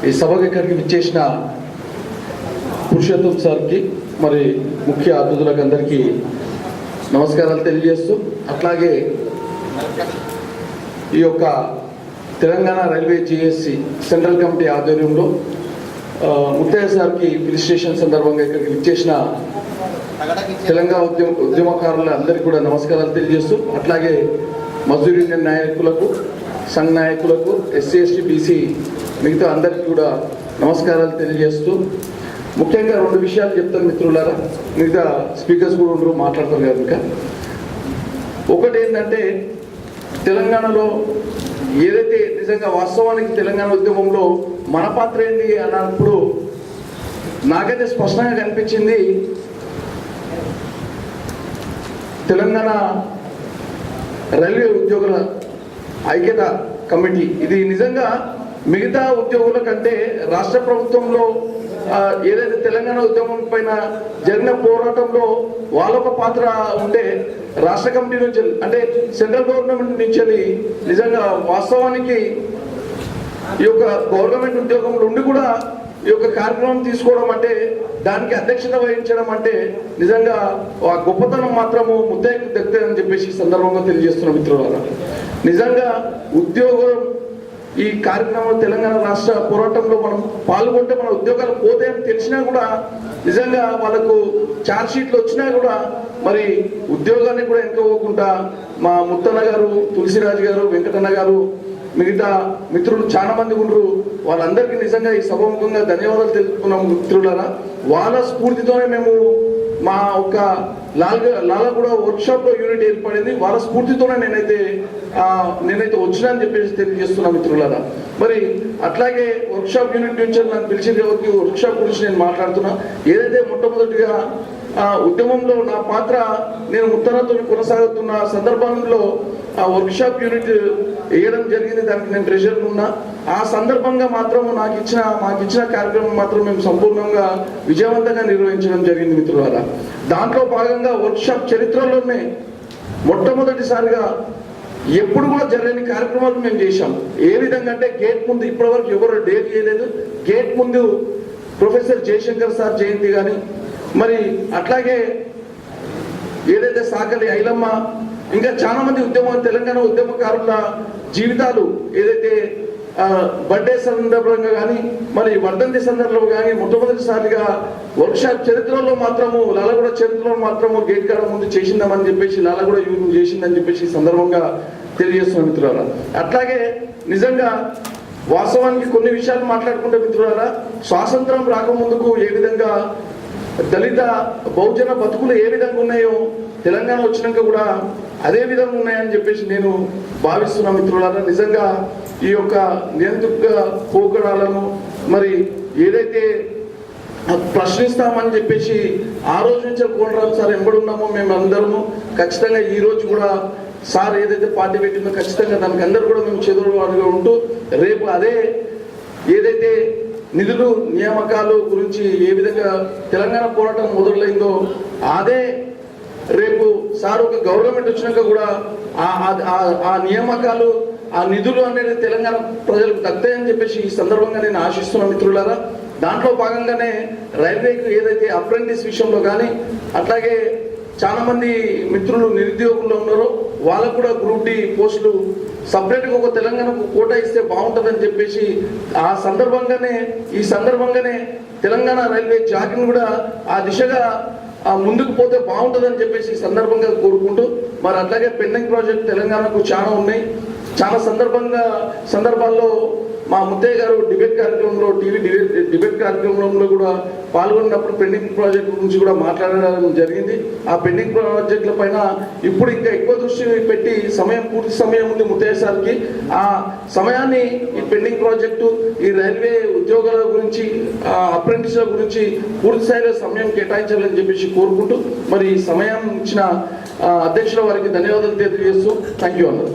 ఈ సభకు ఇక్కడికి విచ్చేసిన పురుషోత్తం సార్కి మరి ముఖ్య అతిథులకు అందరికీ నమస్కారాలు తెలియజేస్తూ, అట్లాగే ఈ యొక్క Telangana railway GSC central committee ఆధ్వర్యంలో ముత్తయ్య సార్కి ఫెలిసిటేషన్ సందర్భంగా ఇక్కడికి విచ్చేసిన తెలంగాణ ఉద్యమకారుల అందరికీ కూడా నమస్కారాలు తెలియజేస్తూ, అట్లాగే మజ్దూర్ యూనియన్ నాయకులకు, సంఘ నాయకులకు, ఎస్సీ ఎస్టీ బీసీ మిగతా అందరికీ కూడా నమస్కారాలు తెలియజేస్తూ, ముఖ్యంగా రెండు విషయాలు చెప్తాను మిత్రులారా. మిగతా స్పీకర్స్ కూడా ఉండరు, మాట్లాడతారు కనుక. ఒకటి ఏంటంటే, తెలంగాణలో ఏదైతే నిజంగా వాస్తవానికి తెలంగాణ ఉద్యమంలో మన పాత్ర ఏంటి అన్నప్పుడు నాకైతే స్పష్టంగా కనిపించింది, తెలంగాణ రైల్వే ఉద్యోగుల ఐక్యత కమిటీ. ఇది నిజంగా మిగతా ఉద్యోగుల కంటే రాష్ట్ర ప్రభుత్వంలో ఏదైతే తెలంగాణ ఉద్యమం పైన జరిగిన పోరాటంలో వాళ్ళొక పాత్ర ఉంటే, రాష్ట్ర కమిటీ నుంచి అంటే సెంట్రల్ గవర్నమెంట్ నుంచి నిజంగా వాస్తవానికి ఈ యొక్క గవర్నమెంట్ ఉద్యోగంలో ఉండి కూడా ఈ యొక్క కార్యక్రమం తీసుకోవడం అంటే, దానికి అధ్యక్షత వహించడం అంటే నిజంగా ఆ గొప్పతనం మాత్రము ముత్తయ్యకు దక్కుతుందని చెప్పేసి సందర్భంగా తెలియజేస్తున్న మిత్రులారా. నిజంగా ఉద్యోగం ఈ కార్యక్రమంలో తెలంగాణ రాష్ట్ర పోరాటంలో మనం పాల్గొంటే మన ఉద్యోగాలు పోతాయని తెలిసినా కూడా, నిజంగా వాళ్ళకు ఛార్జ్ షీట్లు వచ్చినా కూడా మరి ఉద్యోగాన్ని కూడా ఎన్నుకోకుండా మా ముత్తన్న గారు, తులసిరాజు గారు, వెంకటన్న గారు, మిగతా మిత్రులు చాలా మంది ఉండరు. వాళ్ళందరికీ నిజంగా ఈ సభాముఖంగా ధన్యవాదాలు తెలుపుతున్నాం మిత్రులారా. వాళ్ళ స్ఫూర్తితోనే మేము మా ఒక లాలగూడ వర్క్షాప్లో యూనిట్ ఏర్పడింది. వాళ్ళ స్ఫూర్తితోనే నేనైతే వచ్చినా అని చెప్పేసి తెలియజేస్తున్నా మిత్రులారా. మరి అట్లాగే వర్క్షాప్ యూనిట్ నుంచి నన్ను పిలిచిన కాబట్టి వర్క్షాప్ గురించి నేను మాట్లాడుతున్నా. ఏదైతే మొట్టమొదటిగా ఉద్యమంలో నా పాత్ర నేను ముత్తన్నతో కొనసాగుతున్న సందర్భంలో ఆ వర్క్షాప్ యూనిట్ వేయడం జరిగింది. దానికి నేను ట్రెజర్గా ఉన్నా. ఆ సందర్భంగా మాత్రం మాకు ఇచ్చిన కార్యక్రమం మాత్రం మేము సంపూర్ణంగా విజయవంతంగా నిర్వహించడం జరిగింది మిత్రులారా. దాంట్లో భాగంగా వర్క్షాప్ చరిత్రలోనే మొట్టమొదటిసారిగా ఎప్పుడు కూడా జరగని కార్యక్రమాలు మేము చేశాం. ఏ విధంగా అంటే, గేట్ ముందు ఇప్పటివరకు ఎవరు డేట్ చేయలేదు. గేట్ ముందు ప్రొఫెసర్ జయశంకర్ సార్ జయంతి కానీ, మరి అట్లాగే ఏదైతే సాకలి ఐలమ్మ, ఇంకా చాలా మంది తెలంగాణ ఉద్యమకారుల జీవితాలు ఏదైతే బర్త్డే సందర్భంగా కానీ, మరి వర్ధంతి సందర్భంలో కానీ మొట్టమొదటిసారిగా వర్క్షాప్ చరిత్రలో మాత్రము, లాలగూడ చరిత్రలో మాత్రము గేట్ కాడ ముందు చేసిందామని చెప్పేసి, లాలగూడ యూనిట్ చేసిందని చెప్పేసి సందర్భంగా తెలియజేస్తున్న మిత్రులారా. అట్లాగే నిజంగా వాస్తవానికి కొన్ని విషయాలు మాట్లాడుకుంటే మిత్రులారా, స్వాతంత్రం రాకముందుకు ఏ విధంగా దళిత బహుజన బతుకులు ఏ విధంగా ఉన్నాయో తెలంగాణ వచ్చినాక కూడా అదే విధంగా ఉన్నాయని చెప్పేసి నేను భావిస్తున్నా మిత్రులారా. నిజంగా ఈ యొక్క నియంత్రిత పోకడాలను మరి ఏదైతే ప్రశ్నిస్తామని చెప్పేసి ఆ రోజు నుంచి కోనరాజు సార్ ఎంబడున్నామో మేము అందరము ఖచ్చితంగా ఈ రోజు కూడా సార్ ఏదైతే పార్టీ పెట్టిందో ఖచ్చితంగా దానికి అందరూ కూడా మేము చెదురుగా ఉంటూ, రేపు అదే ఏదైతే నిధులు నియామకాలు గురించి ఏ విధంగా తెలంగాణ పోరాటం మొదలైందో అదే రేపు సార్ ఒక గవర్నమెంట్ వచ్చినాక కూడా ఆ నియామకాలు, ఆ నిధులు అనేది తెలంగాణ ప్రజలకు దక్కుతాయని చెప్పేసి ఈ సందర్భంగా నేను ఆశిస్తున్నా మిత్రులారా. దాంట్లో భాగంగానే రైల్వేకి ఏదైతే అప్రెంటిస్ విషయంలో కానీ, అట్లాగే చాలా మంది మిత్రులు నిరుద్యోగుల్లో ఉన్నారో వాళ్ళకు కూడా గ్రూప్ డి పోస్టులు సపరేట్గా ఒక తెలంగాణకు కోటా ఇస్తే బాగుంటుందని చెప్పేసి ఈ సందర్భంగానే తెలంగాణ రైల్వే జాక్ని కూడా ఆ దిశగా ముందుకు పోతే బాగుంటుందని చెప్పేసి సందర్భంగా కోరుకుంటూ, మరి అట్లాగే పెండింగ్ ప్రాజెక్ట్ తెలంగాణకు చాలా ఉన్నాయి. చాలా సందర్భాల్లో మా ముత్తయ్య గారు డిబేట్ కార్యక్రమంలో డిబేట్ కార్యక్రమంలో కూడా పాల్గొన్నప్పుడు పెండింగ్ ప్రాజెక్ట్ గురించి కూడా మాట్లాడడం జరిగింది. ఆ పెండింగ్ ప్రాజెక్టుల పైన ఇప్పుడు ఇంకా ఎక్కువ దృష్టి పెట్టి పూర్తి సమయం ఉంది ముత్తయ్య సార్కి. ఆ సమయాన్ని ఈ పెండింగ్ ప్రాజెక్టు, ఈ రైల్వే ఉద్యోగాల గురించి, అప్రెంటిస్ల గురించి పూర్తి స్థాయిలో సమయం కేటాయించాలని చెప్పేసి కోరుకుంటూ, మరి సమయం ఇచ్చిన అధ్యక్షుల వారికి ధన్యవాదాలు తెలియజేస్తూ థ్యాంక్ యూ అన్నారు.